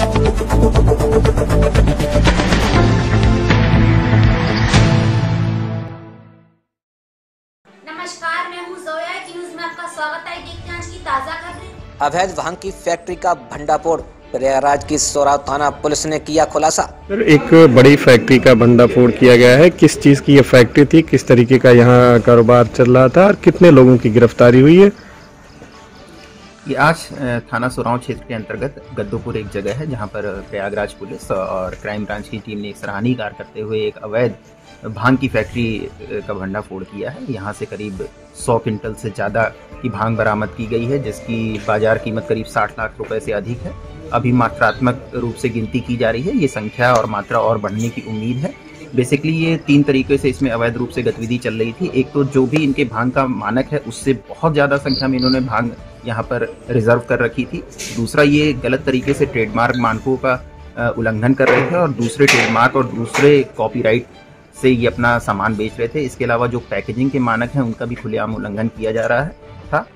नमस्कार, मैं हूँ जोया की न्यूज में आपका स्वागत है। देखते हैं आज की ताजा खबरें। अवैध भांग की फैक्ट्री का भंडाफोड़, प्रयागराज की सोराव थाना पुलिस ने किया खुलासा। सर, एक बड़ी फैक्ट्री का भंडाफोड़ किया गया है। किस चीज़ की ये फैक्ट्री थी, किस तरीके का यहाँ कारोबार चल रहा था और कितने लोगों की गिरफ्तारी हुई है? ये आज थाना सोराव क्षेत्र के अंतर्गत गद्दोपुर एक जगह है जहाँ पर प्रयागराज पुलिस और क्राइम ब्रांच की टीम ने एक सराहनीय कार्य करते हुए एक अवैध भांग की फैक्ट्री का भंडाफोड़ किया है। यहाँ से करीब 100 क्विंटल से ज़्यादा की भांग बरामद की गई है, जिसकी बाजार कीमत करीब 60 लाख रुपए से अधिक है। अभी मात्रात्मक रूप से गिनती की जा रही है। ये संख्या और मात्रा और बढ़ने की उम्मीद है। बेसिकली ये 3 तरीके से इसमें अवैध रूप से गतिविधि चल रही थी। एक तो जो भी इनके भांग का मानक है उससे बहुत ज़्यादा संख्या में इन्होंने भांग यहाँ पर रिजर्व कर रखी थी। दूसरा, ये गलत तरीके से ट्रेडमार्क मानकों का उल्लंघन कर रहे थे और दूसरे ट्रेडमार्क और दूसरे कॉपीराइट से ये अपना सामान बेच रहे थे। इसके अलावा जो पैकेजिंग के मानक हैं उनका भी खुलेआम उल्लंघन किया जा रहा था।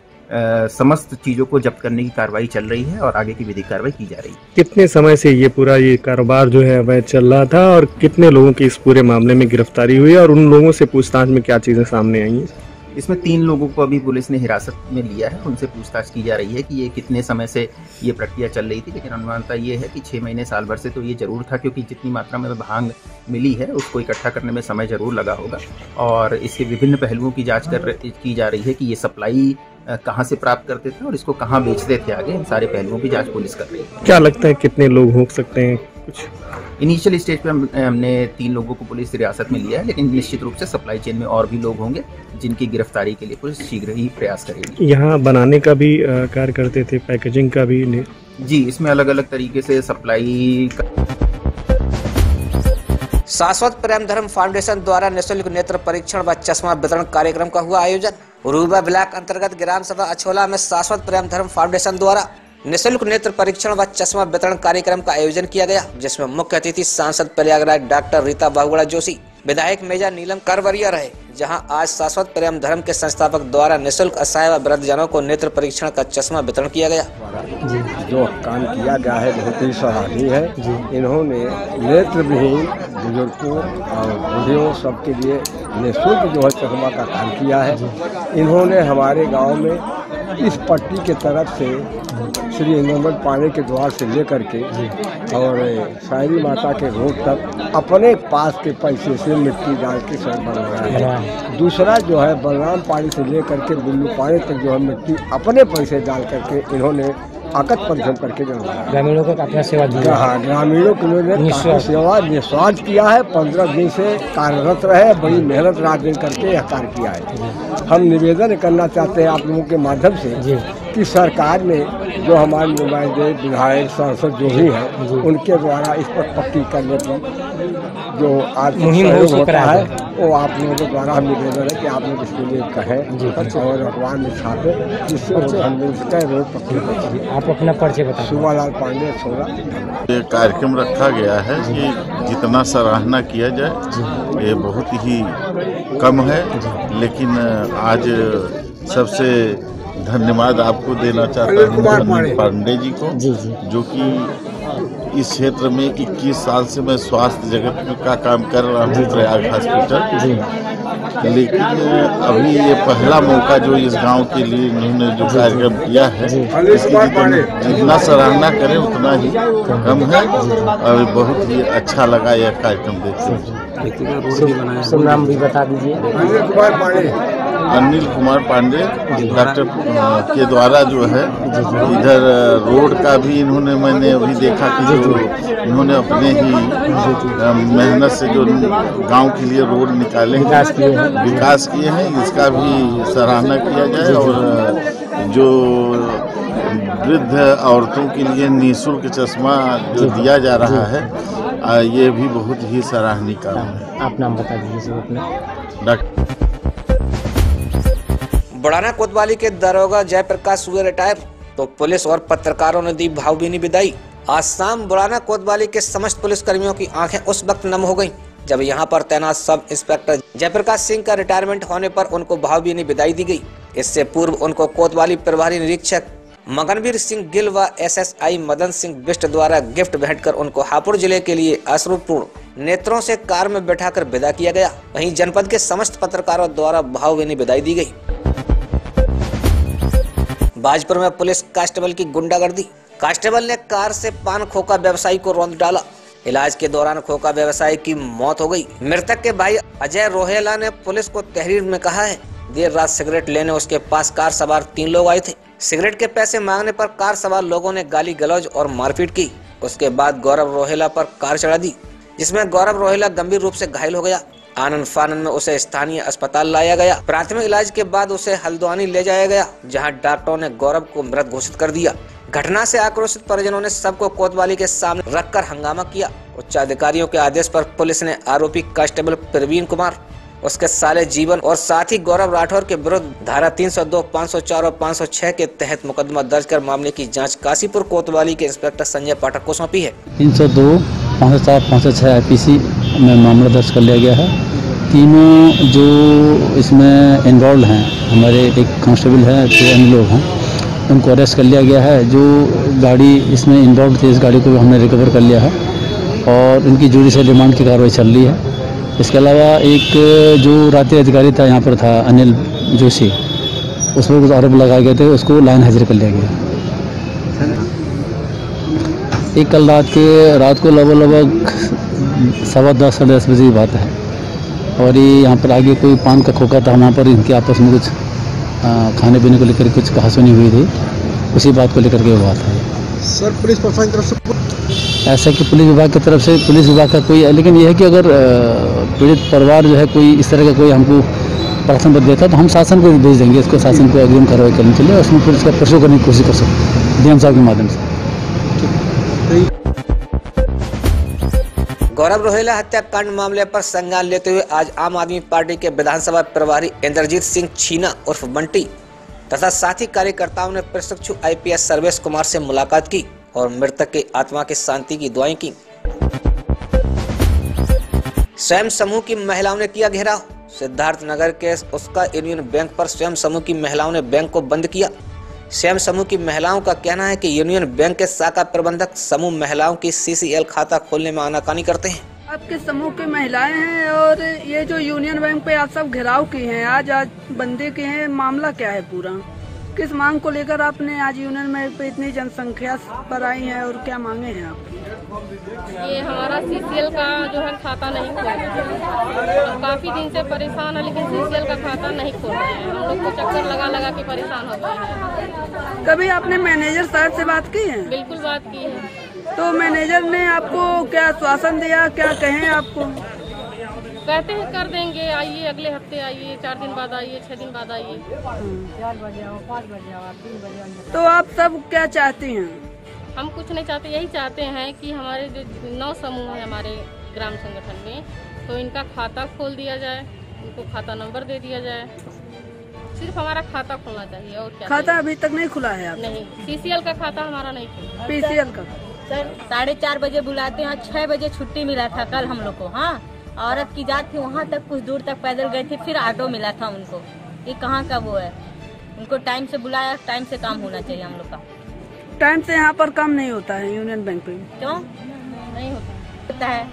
समस्त चीज़ों को जब्त करने की कार्रवाई चल रही है और आगे की विधिक कार्रवाई की जा रही है। कितने समय से ये पूरा कारोबार जो है अवैध चल रहा था और कितने लोगों की इस पूरे मामले में गिरफ्तारी हुई है और उन लोगों से पूछताछ में क्या चीज़ें सामने आई हैं? इसमें 3 लोगों को अभी पुलिस ने हिरासत में लिया है। उनसे पूछताछ की जा रही है कि ये कितने समय से ये प्रक्रिया चल रही थी, लेकिन अनुमानता ये है कि 6 महीने साल भर से तो ये जरूर था, क्योंकि जितनी मात्रा में भांग मिली है उसको इकट्ठा करने में समय जरूर लगा होगा। और इसके विभिन्न पहलुओं की जाँच की जा रही है कि ये सप्लाई कहाँ से प्राप्त करते थे और इसको कहाँ बेचते थे। आगे इन सारे पहलुओं की जाँच पुलिस कर रही है। क्या लगता है कितने लोग हो सकते हैं? कुछ इनिशियल स्टेज पे हमने 3 लोगों को पुलिस हिरासत में लिया है, लेकिन निश्चित रूप से सप्लाई चेन में और भी लोग होंगे जिनकी गिरफ्तारी के लिए पुलिस शीघ्र ही प्रयास करेगी। यहाँ बनाने का भी कार्य करते थे, पैकेजिंग का भी? जी, इसमें अलग अलग तरीके से सप्लाई। शाश्वत प्रेम धर्म फाउंडेशन द्वारा निःशुल्क नेत्र परीक्षण व चश्मा वितरण कार्यक्रम का हुआ आयोजन। रूबा ब्लॉक अंतर्गत ग्राम सभा अछोला में शाश्वत प्रेम धर्म फाउंडेशन द्वारा निःशुल्क नेत्र परीक्षण व चश्मा वितरण कार्यक्रम का आयोजन किया गया, जिसमें मुख्य अतिथि सांसद प्रयागराज डॉक्टर रीता बहुगुणा जोशी, विधायक मेजर नीलम करवरिया रहे। जहां आज शाश्वत प्रेम धर्म के संस्थापक द्वारा निःशुल्क असहाय व वृद्धजनों को नेत्र परीक्षण का चश्मा वितरण किया गया। जो काम किया गया है बहुत ही सराहनीय है। इन्होंने नेत्रविहीन बुजुर्गों और बूढ़ियों सबके लिए निःशुल्क जो है चश्मा का काम किया है। इन्होंने हमारे गांव में इस पट्टी के तरफ से श्री इंद्रमल पांडे के द्वार से लेकर के और सायरी माता के रोड तक अपने पास के पैसे से मिट्टी डाल के सर बनवाया है। दूसरा जो है बलराम पानी से लेकर के बुल्लू पानी तक जो है मिट्टी अपने पैसे डाल करके इन्होंने ताकत परिश्रम करके बनवाया। ग्रामीणों को अपना सेवा दिया। हाँ, ग्रामीणों के लिए सेवा निस्वार्थ किया है। 15 दिन से कार्यरत रहे, बड़ी मेहनत रात दिन करके यह कार्य किया है। हम निवेदन करना चाहते हैं आप लोगों के माध्यम से कि सरकार ने जो हमारे नुमाइंदे विधायक सांसद जो भी हैं उनके द्वारा इस पर पक्की करने की जो आज सहयोग होता है वो आप लोगों के द्वारा हम निवेदन है कि आप लोग इसके लिए कहें और अखबार में छापे, जिससे रोड पक्की। आप अपना परिचय बताएं। सुमालाल पांडे, छोड़ा। ये कार्यक्रम रखा गया है कि जितना सराहना किया जाए ये बहुत ही कम है, लेकिन आज सबसे धन्यवाद आपको देना चाहता हूँ अनिल पांडे जी को, जो कि इस क्षेत्र में 21 साल से मैं स्वास्थ्य जगत का काम कर रहा हूँ प्रयाग हॉस्पिटल। लेकिन अभी ये पहला मौका जो इस गांव के लिए इन्होंने जो कार्यक्रम किया है इसकी जितना सराहना करें उतना ही कम है और बहुत ही अच्छा लगा यह कार्यक्रम देखते। शुभ नाम भी बता दीजिए। अनिल कुमार पांडे डॉक्टर के द्वारा जो है इधर रोड का भी इन्होंने, मैंने अभी देखा कि जो इन्होंने अपने ही मेहनत से जो गांव के लिए रोड निकाले विकास किए हैं, इसका भी सराहना किया जाए। और जो वृद्ध औरतों के लिए निःशुल्क चश्मा जो दिया जा रहा है ये भी बहुत ही सराहनीय काम है। आप नाम बता दीजिए अपना। डॉक्टर बुढ़ाना कोतवाली के दरोगा जयप्रकाश हुए रिटायर, तो पुलिस और पत्रकारों ने दी भावभीनी विदाई। आज शाम बुढ़ाना कोतवाली के समस्त पुलिस कर्मियों की आंखें उस वक्त नम हो गईं, जब यहां पर तैनात सब इंस्पेक्टर जयप्रकाश सिंह का रिटायरमेंट होने पर उनको भावभीनी विदाई दी गई। इससे पूर्व उनको कोतवाली प्रभारी निरीक्षक मगनवीर सिंह गिल व SSI मदन सिंह बिष्ट द्वारा गिफ्ट भेंट कर उनको हापुड़ जिले के लिए अश्रुपूर्ण नेत्रों से कार में बैठाकर विदा किया गया। वहीं जनपद के समस्त पत्रकारों द्वारा भावभीनी विदाई दी गई। बाजपुर में पुलिस कांस्टेबल की गुंडागर्दी। कांस्टेबल ने कार से पान खोका व्यवसायी को रौंद डाला। इलाज के दौरान खोका व्यवसायी की मौत हो गई। मृतक के भाई अजय रोहेला ने पुलिस को तहरीर में कहा है, देर रात सिगरेट लेने उसके पास कार सवार 3 लोग आए थे। सिगरेट के पैसे मांगने पर कार सवार लोगों ने गाली गलौज और मारपीट की। उसके बाद गौरव रोहेला पर कार चढ़ा दी, जिसमें गौरव रोहेला गंभीर रूप से घायल हो गया। आनंद फानन में उसे स्थानीय अस्पताल लाया गया। प्राथमिक इलाज के बाद उसे हल्द्वानी ले जाया गया, जहां डॉक्टरों ने गौरव को मृत घोषित कर दिया। घटना से आक्रोशित परिजनों ने सबको कोतवाली के सामने रखकर हंगामा किया। उच्च अधिकारियों के आदेश पर पुलिस ने आरोपी कांस्टेबल प्रवीण कुमार, उसके साले जीवन और साथ ही गौरव राठौर के विरुद्ध धारा 302, 504 और 506 के तहत मुकदमा दर्ज कर मामले की जांच काशीपुर कोतवाली के इंस्पेक्टर संजय पाठक को सौंपी है। 302, 504, 506 IPC में मामला दर्ज कर लिया गया है। तीनों जो इसमें इन्वॉल्व हैं, हमारे एक कांस्टेबल है, 2 अन्य लोग हैं, उनको अरेस्ट कर लिया गया है। जो गाड़ी इसमें इन्वॉल्व थी, इस गाड़ी को हमने रिकवर कर लिया है और उनकी जुडिशियल रिमांड की कार्रवाई चल रही है। इसके अलावा एक जो राज्य अधिकारी था, यहाँ पर था अनिल जोशी, उस पर कुछ आरोप लगाए गए थे, उसको लाइन हाजिर कर लिया गया। एक कल रात को लगभग 10:15 साढ़े 10 बजे की बात है और ये यहाँ पर आगे कोई पान का खोखा था, वहाँ पर इनके आपस में कुछ खाने पीने को लेकर कुछ कहासुनी हुई थी, उसी बात को लेकर के वो बात है। सर, पुलिस प्रशासन की तरफ से ऐसा कि पुलिस विभाग की तरफ से पुलिस विभाग का कोई, लेकिन यह है कि अगर पीड़ित परिवार जो है कोई इस तरह का कोई हमको प्रार्थना पत्र देता है तो हम शासन को भेज देंगे, इसको शासन को अग्रिम कार्रवाई करने के लिए, उसमें पुलिस का परसों करने की कोशिश कर सकते हैं DM साहब के माध्यम से। गौरव रोहेला हत्याकांड मामले पर संज्ञान लेते हुए आज आम आदमी पार्टी के विधानसभा प्रभारी इंद्रजीत सिंह छीना उर्फ बंटी तथा साथी कार्यकर्ताओं ने प्रशिक्षु IPS सर्वेश कुमार से मुलाकात की और मृतक की आत्मा की शांति की दुआएं की। स्वयं समूह की महिलाओं ने किया घेराव। सिद्धार्थनगर के उसका यूनियन बैंक पर स्वयं समूह की महिलाओं ने बैंक को बंद किया। स्वयं समूह की महिलाओं का कहना है कि यूनियन बैंक के शाखा प्रबंधक समूह महिलाओं की CCL खाता खोलने में आनाकानी करते हैं। आपके समूह की महिलाएं हैं और ये जो यूनियन बैंक पे आप सब घेराव किए हैं, आज बंदे के हैं, मामला क्या है पूरा? किस मांग को लेकर आपने आज यूनियन बैंक पे इतनी जनसंख्या पर आई है और क्या मांगे हैं आपकी? ये हमारा CCL का जो है खाता नहीं खोल रहे हैं। हम काफी दिन से परेशान है, लेकिन CCL का खाता नहीं खोल रहे हैं। हम लोग को चक्कर लगा के परेशान हो गए हैं। कभी आपने मैनेजर साहब से बात की है? बिल्कुल बात की है। तो मैनेजर ने आपको क्या आश्वासन दिया, क्या कहें आपको? कहते हैं कर देंगे, आइए अगले हफ्ते आइए, 4 दिन बाद आइए, 6 दिन बाद आइए। 4 बजे आओ, 5 बजे आओ, 3 बजे आओ। तो आप सब क्या चाहती हैं? हम कुछ नहीं चाहते, यही चाहते हैं कि हमारे जो 9 समूह हैं हमारे ग्राम संगठन में, तो इनका खाता खोल दिया जाए, इनको खाता नंबर दे दिया जाए। सिर्फ हमारा खाता खोलना चाहिए और क्या। खाता अभी तक नहीं खुला है? नहीं, CCL का खाता हमारा नहीं खुला। PCL का सर 4:30 बजे बुलाते हैं, 6 बजे छुट्टी मिला था कल हम लोग को। हाँ, औरत की जात थी, वहाँ तक कुछ दूर तक पैदल गए थे, फिर ऑटो मिला था उनको। ये कहाँ का वो है? उनको टाइम से बुलाया, टाइम से काम होना चाहिए हम लोग का। टाइम से यहाँ पर काम नहीं होता है यूनियन बैंक पे? क्यों नहीं होता है?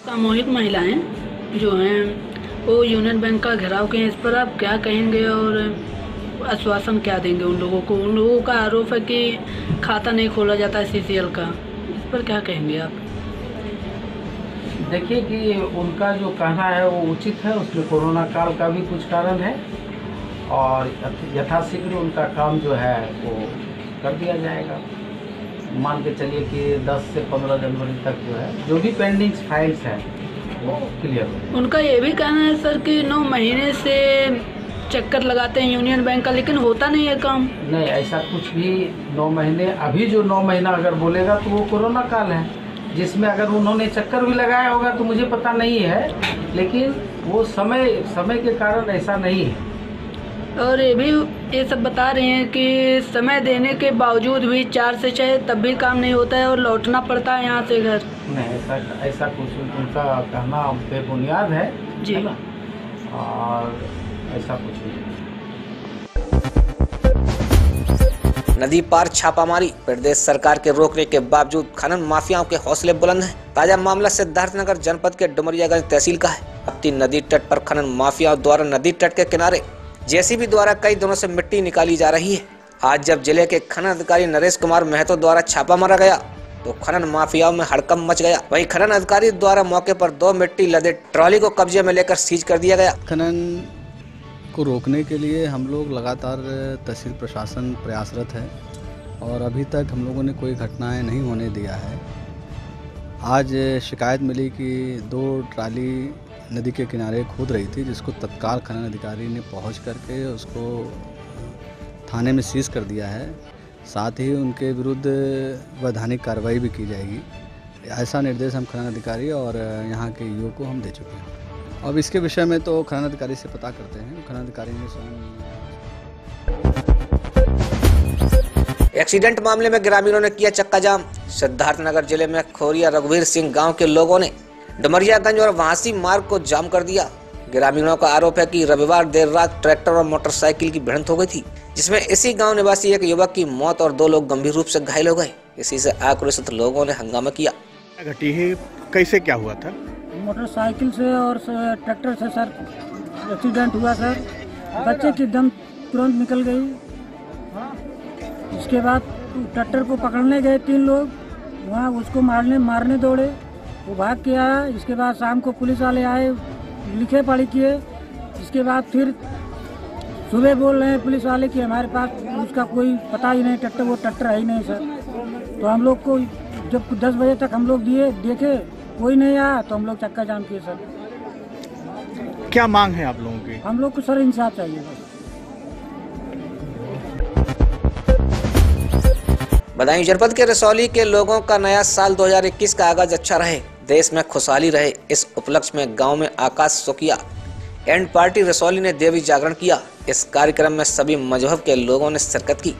सामूहिक महिलाएं जो हैं वो यूनियन बैंक का घेराव किए, इस पर आप क्या कहेंगे और आश्वासन क्या देंगे उन लोगों को? उन लोगों का आरोप है कि खाता नहीं खोला जाता है CCL का, इस पर क्या कहेंगे आप? देखिए कि उनका जो कहना है वो उचित है, उसमें कोरोना काल का भी कुछ कारण है और यथाशीघ्र उनका काम जो है वो कर दिया जाएगा। मान के चलिए कि 10 से 15 जनवरी तक जो है जो भी पेंडिंग फाइल्स हैं वो क्लियर हो। उनका ये भी कहना है सर कि 9 महीने से चक्कर लगाते हैं यूनियन बैंक का, लेकिन होता नहीं है काम। नहीं, ऐसा कुछ भी 9 महीने, अभी जो 9 महीना अगर बोलेगा तो वो कोरोना काल है, जिसमें अगर उन्होंने चक्कर भी लगाया होगा तो मुझे पता नहीं है, लेकिन वो समय के कारण ऐसा नहीं है। और ये सब बता रहे हैं कि समय देने के बावजूद भी 4 से 6 तब भी काम नहीं होता है और लौटना पड़ता है यहाँ से घर। नहीं, ऐसा कुछ उनका कहना बेबुनियाद है जी, है ना? और ऐसा कुछ नहीं। नदी पार छापामारी, प्रदेश सरकार के रोकने के बावजूद खनन माफियाओं के हौसले बुलंद हैं। ताजा मामला सिद्धार्थनगर जनपद के डुमरियागंज तहसील का है। तप्ती नदी तट पर खनन माफियाओं द्वारा नदी तट के किनारे जेसीबी द्वारा कई दिनों से मिट्टी निकाली जा रही है। आज जब जिले के खनन अधिकारी नरेश कुमार महतो द्वारा छापा मारा गया तो खनन माफियाओं में हड़कंप मच गया। वहीं खनन अधिकारी द्वारा मौके पर 2 मिट्टी लदे ट्रॉली को कब्जे में लेकर सीज कर दिया गया। खनन को रोकने के लिए हम लोग लगातार तहसील प्रशासन प्रयासरत है और अभी तक हम लोगों ने कोई घटनाएं नहीं होने दिया है। आज शिकायत मिली कि 2 ट्राली नदी के किनारे खोद रही थी, जिसको तत्काल खनन अधिकारी ने पहुंच करके उसको थाने में सीज कर दिया है। साथ ही उनके विरुद्ध वैधानिक कार्रवाई भी की जाएगी। ऐसा निर्देश हम खनन अधिकारी और यहाँ के ईओ को हम दे चुके हैं। अब इसके विषय में तो खनन अधिकारी से पता करते हैं। खनन अधिकारी ने एक्सीडेंट मामले में ग्रामीणों ने किया चक्का जाम। सिद्धार्थनगर जिले में खोरिया रघुवीर सिंह गांव के लोगों ने डुमरियागंज और वासी मार्ग को जाम कर दिया। ग्रामीणों का आरोप है कि रविवार देर रात ट्रैक्टर और मोटरसाइकिल की भिड़ंत हो गई थी, जिसमें इसी गांव निवासी एक युवक की मौत और 2 लोग गंभीर रूप से घायल हो गए। इसी से आक्रोशित लोगों ने हंगामा किया। घटी है, कैसे क्या हुआ था? मोटरसाइकिल से और ट्रैक्टर से सर एक्सीडेंट हुआ सर। बच्चे की दम तुरंत निकल गई। इसके बाद ट्रैक्टर को पकड़ने गए 3 लोग, वहाँ उसको मारने दौड़े, वो भाग के आया। इसके बाद शाम को पुलिस वाले आए, लिखे पढ़ी किए। इसके बाद फिर सुबह बोल रहे हैं पुलिस वाले कि हमारे पास उसका कोई पता ही नहीं, वो ट्रैक्टर है ही नहीं सर। तो हम लोग को जब 10 बजे तक हम लोग देखे कोई नहीं आया तो हम लोग चक्का जाम किए सर। क्या मांग है आप लोगों की? हम लोग को सर इंसाफ चाहिए बस। बदायूं जनपद के रसौली के लोगों का नया साल 2021 का आगाज अच्छा रहे, देश में खुशहाली रहे। इस उपलक्ष्य में गांव में आकाश सोकिया एंड पार्टी रसौली ने देवी जागरण किया। इस कार्यक्रम में सभी मजहब के लोगों ने शिरकत की।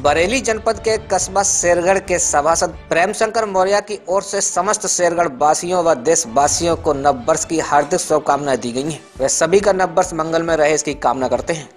बरेली जनपद के कस्बा शेरगढ़ के सभासद प्रेम शंकर मौर्य की ओर से समस्त शेरगढ़ वासियों व देशवासियों को नव वर्ष की हार्दिक शुभकामनाएं दी गई हैं। वे सभी का नव वर्ष मंगलमय रहे इसकी कामना करते हैं।